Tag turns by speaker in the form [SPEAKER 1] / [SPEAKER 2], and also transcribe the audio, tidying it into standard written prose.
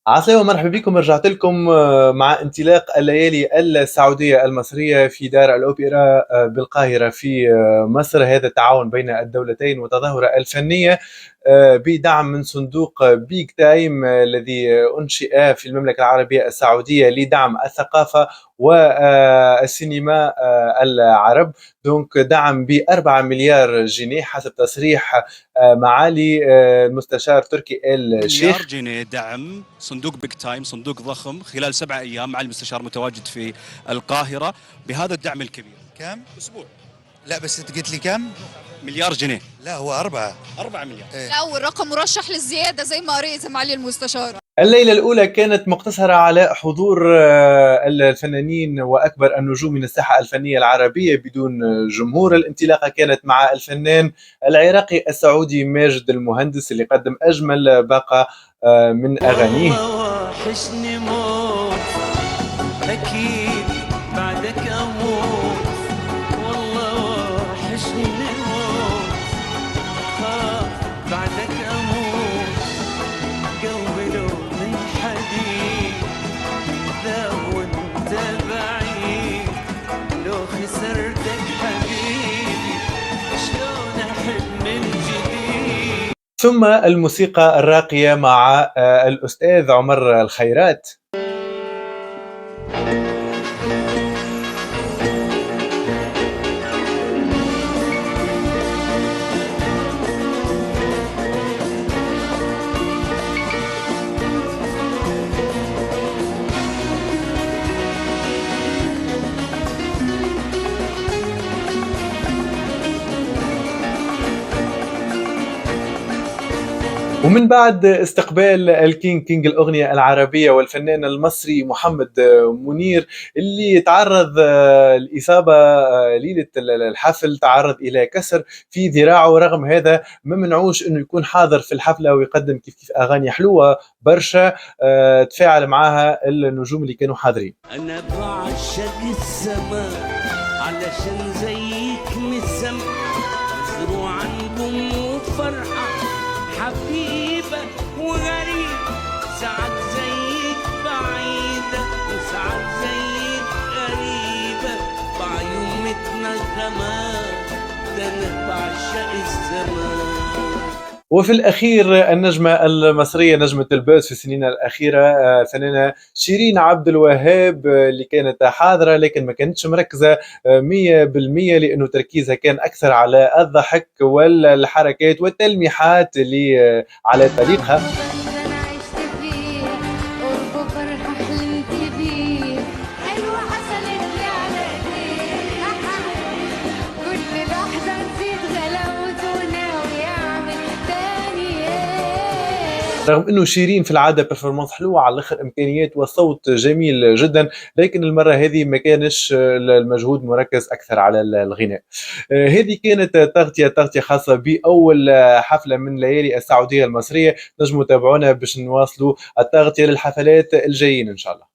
[SPEAKER 1] عسلامة، مرحبا بكم. رجعت لكم مع انطلاق الليالي السعودية المصرية في دار الأوبرا بالقاهرة في مصر. هذا التعاون بين الدولتين وتظاهرة الفنية بدعم من صندوق بيج تايم الذي أنشئ في المملكة العربية السعودية لدعم الثقافة والسينما العرب. دونك دعم ب4 مليار جنيه حسب تصريح معالي المستشار تركي آل
[SPEAKER 2] مليار
[SPEAKER 1] شيخ.
[SPEAKER 2] جنيه دعم صندوق بيج تايم، صندوق ضخم، خلال 7 أيام مع المستشار متواجد في القاهرة بهذا الدعم الكبير.
[SPEAKER 3] كم؟
[SPEAKER 2] أسبوع.
[SPEAKER 3] لا بس انت قلت لي كم؟
[SPEAKER 2] مليار جنيه.
[SPEAKER 3] لا هو 4.
[SPEAKER 2] 4 مليار.
[SPEAKER 3] إيه.
[SPEAKER 4] لا، والرقم مرشح للزيادة زي ما قريت معالي المستشار.
[SPEAKER 1] الليلة الأولى كانت مقتصرة على حضور الفنانين وأكبر النجوم من الساحة الفنية العربية بدون جمهور. الانطلاقة كانت مع الفنان العراقي السعودي ماجد المهندس اللي قدم أجمل باقة من أغانيه.
[SPEAKER 5] والله وحشني موت، أكيد بعدك أموت. والله وحشني موت، خاف بعدك أموت. قلبي لو من حديد، ذا وانت بعيد، لو خسرتك حبيبي شلون أحب من جديد.
[SPEAKER 1] ثم الموسيقى الراقية مع الأستاذ عمر الخيرات. ومن بعد استقبال كينج الأغنية العربية والفنان المصري محمد منير اللي تعرض الإصابة ليلة الحفل، تعرض إلى كسر في ذراعه. رغم هذا ما منعوش أنه يكون حاضر في الحفلة ويقدم كيف أغاني حلوة برشا تفاعل معها النجوم اللي كانوا حاضرين.
[SPEAKER 5] أنا بعشق السماء علشان زيك مسمع، مزروع نجوم وفرحة، حبيبة وغريب، ساعات زيك بعيدة وساعات زيك قريبة، بعيون متنغمات، ده أنا بعشق السماء.
[SPEAKER 1] وفي الأخير النجمة المصرية، نجمة البوس في السنين الأخيرة، الفنانة شيرين عبد الوهاب اللي كانت حاضرة لكن ما كانتش مركزة 100%، لأنه تركيزها كان أكثر على الضحك والحركات والتلميحات اللي على طريقها.
[SPEAKER 6] أنا عشت فيه قرب فرحة حلمت بيه، حلوة حصلت لي على إيديه، كل لحظة نسيت غلاوته وناوي أعمل تاني إيه.
[SPEAKER 1] رغم انه شيرين في العاده برفورمانس حلوه على الاخر، امكانيات وصوت جميل جدا، لكن المره هذه ما كانش المجهود مركز اكثر على الغناء. هذه كانت تغطيه خاصه باول حفله من ليالي السعوديه المصريه. نجموا تابعونا باش نواصلوا التغطيه للحفلات الجايين ان شاء الله.